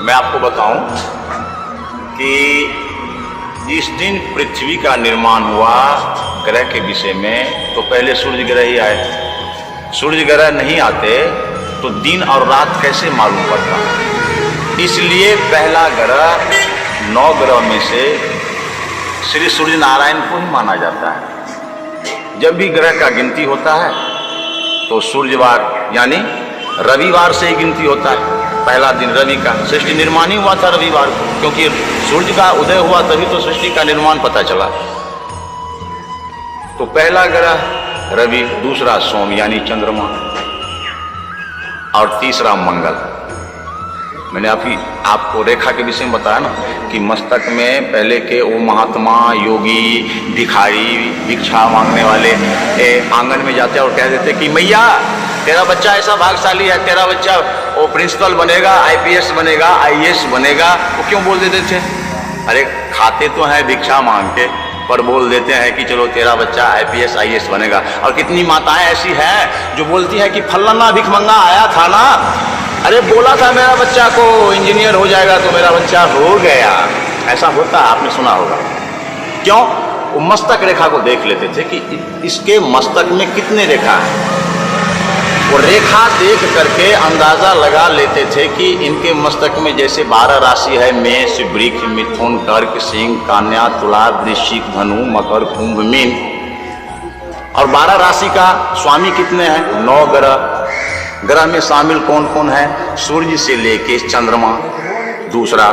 मैं आपको बताऊं कि जिस दिन पृथ्वी का निर्माण हुआ ग्रह के विषय में, तो पहले सूर्य ग्रह ही आए। सूर्य ग्रह नहीं आते तो दिन और रात कैसे मालूम पड़ता। इसलिए पहला ग्रह 9 ग्रह में से श्री सूर्य नारायण को ही माना जाता है। जब भी ग्रह का गिनती होता है तो सूर्यवार यानी रविवार से ही गिनती होता है। पहला दिन रवि का, सृष्टि निर्माण ही हुआ था रविवार को, क्योंकि सूर्य का उदय हुआ तभी तो सृष्टि का निर्माण पता चला। तो पहला ग्रह रवि, दूसरा सोम यानी चंद्रमा, और तीसरा मंगल। मैंने आपको रेखा के विषय में बताया ना कि मस्तक में पहले के वो महात्मा योगी भिखारी भिक्षा मांगने वाले आंगन में जाते और कह देते कि मैया तेरा बच्चा ऐसा भाग्यशाली है, तेरा बच्चा वो प्रिंसिपल बनेगा, आईपीएस बनेगा, आईएएस बनेगा। वो क्यों बोल देते थे? अरे खाते तो हैं भिक्षा मांग के, पर बोल देते हैं कि चलो तेरा बच्चा आईपीएस आईएएस बनेगा। और कितनी माताएं ऐसी हैं जो बोलती हैं कि फलाना भिखमंगा आया था ना, अरे बोला था मेरा बच्चा को इंजीनियर हो जाएगा, तो मेरा बच्चा हो गया। ऐसा होता आपने सुना होगा। क्यों? वो मस्तक रेखा को देख लेते थे कि इसके मस्तक में कितने रेखा हैं। वो रेखा देख करके अंदाजा लगा लेते थे कि इनके मस्तक में जैसे 12 राशि है, मेष वृष मिथुन कर्क सिंह कन्या तुला वृश्चिक धनु मकर कुंभ मीन, और 12 राशि का स्वामी कितने हैं? 9 ग्रह। ग्रह में शामिल कौन कौन है? सूर्य से लेके चंद्रमा दूसरा,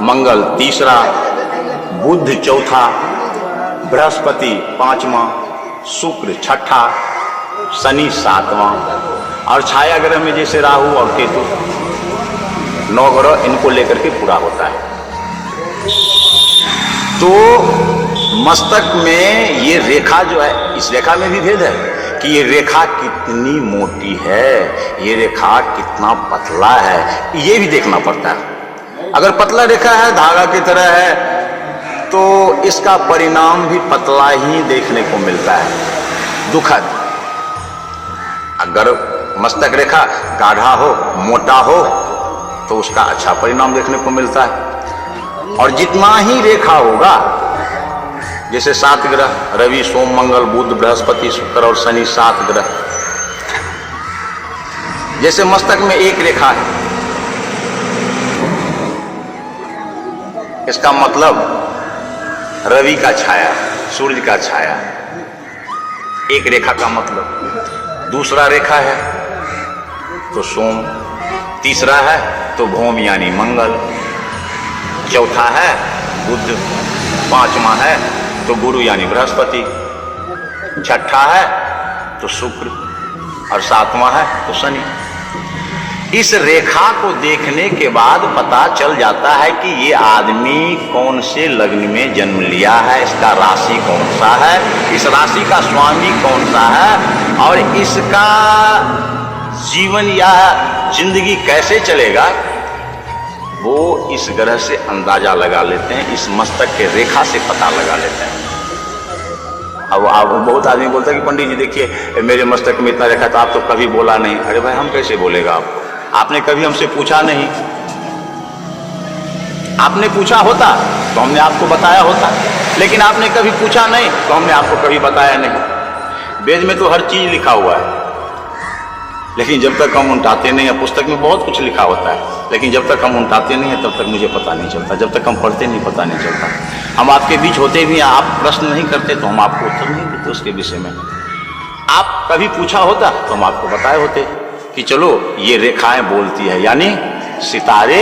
मंगल तीसरा, बुध चौथा, बृहस्पति 5वां, शुक्र 6ठा, शनि 7वां, और छाया ग्रह में जैसे राहु और केतु। 9 ग्रह इनको लेकर के पूरा होता है। तो मस्तक में ये रेखा जो है, इस रेखा में भी भेद है कि ये रेखा कितनी मोटी है, ये रेखा कितना पतला है, ये भी देखना पड़ता है। अगर पतला रेखा है, धागा की तरह है, तो इसका परिणाम भी पतला ही देखने को मिलता है, दुखद। अगर मस्तक रेखा गाढ़ा हो, मोटा हो, तो उसका अच्छा परिणाम देखने को मिलता है। और जितना ही रेखा होगा, जैसे 7 ग्रह रवि सोम मंगल बुध बृहस्पति शुक्र और शनि 7 ग्रह, जैसे मस्तक में एक रेखा है, इसका मतलब रवि का छाया, सूर्य का छाया, एक रेखा का मतलब। दूसरा रेखा है तो सोम, तीसरा है तो भौम यानी मंगल, चौथा है बुध, 5वां है तो गुरु यानी बृहस्पति, 6ठा है तो शुक्र, और 7वां है तो शनि। इस रेखा को देखने के बाद पता चल जाता है कि ये आदमी कौन से लग्न में जन्म लिया है, इसका राशि कौन सा है, इस राशि का स्वामी कौन सा है, और इसका जीवन या जिंदगी कैसे चलेगा, वो इस ग्रह से अंदाजा लगा लेते हैं, इस मस्तक के रेखा से पता लगा लेते हैं। अब बहुत आदमी बोलता है कि पंडित जी देखिए मेरे मस्तक में इतना रेखा, तो आप तो कभी बोला नहीं। अरे भाई हम कैसे बोलेगा आपको? आपने कभी हमसे पूछा नहीं। आपने पूछा होता तो हमने आपको बताया होता, लेकिन आपने कभी पूछा नहीं तो हमने आपको कभी बताया नहीं। वेद में तो हर चीज लिखा हुआ है, लेकिन जब तक हम उठाते नहीं है, पुस्तक में बहुत कुछ लिखा होता है, लेकिन जब तक हम उठाते नहीं है तब तक मुझे पता नहीं चलता, जब तक हम पढ़ते नहीं पता नहीं चलता। हम आपके बीच होते भी, आप प्रश्न नहीं करते तो हम आपको उत्तर नहीं देते उसके विषय में। आप कभी पूछा होता तो हम आपको बताए होते कि चलो ये रेखाएं बोलती है, यानी सितारे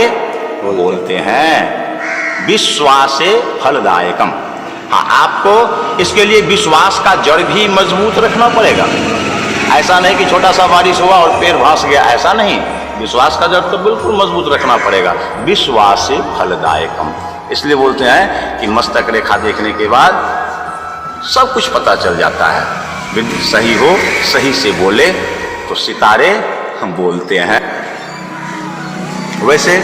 बोलते हैं। विश्वासे फलदायकम। हाँ, आपको इसके लिए विश्वास का जड़ भी मजबूत रखना पड़ेगा। ऐसा नहीं कि छोटा सा बारिश हुआ और पेड़ भास गया, ऐसा नहीं। विश्वास का जड़ तो बिल्कुल मजबूत रखना पड़ेगा। विश्वास से फलदायकम, इसलिए बोलते हैं कि मस्तक रेखा देखने के बाद सब कुछ पता चल जाता है। सही हो, सही से बोले तो सितारे हम बोलते हैं। वैसे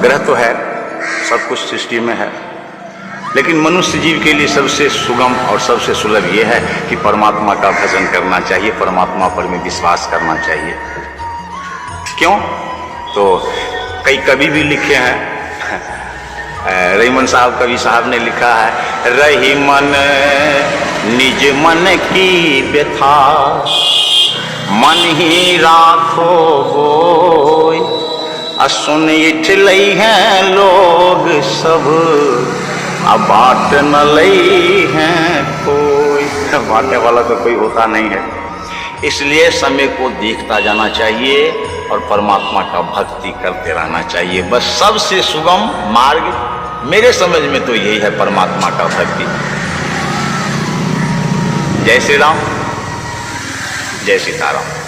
ग्रह तो है, सब कुछ सृष्टि में है, लेकिन मनुष्य जीव के लिए सबसे सुगम और सबसे सुलभ यह है कि परमात्मा का भजन करना चाहिए, परमात्मा पर में विश्वास करना चाहिए। क्यों? तो कई कवि भी लिखे हैं, रहीमन साहब कवि साहब ने लिखा है, रही मन निज मन की व्यथा, मन ही राखो गोय, असुन इठ लई हैं लोग सब, अब बाट न लई हैं कोई। बांटने वाला तो कोई होता नहीं है। इसलिए समय को देखता जाना चाहिए और परमात्मा का भक्ति करते रहना चाहिए। बस सबसे सुगम मार्ग मेरे समझ में तो यही है, परमात्मा का भक्ति। जय श्री राम, जय सीताराम।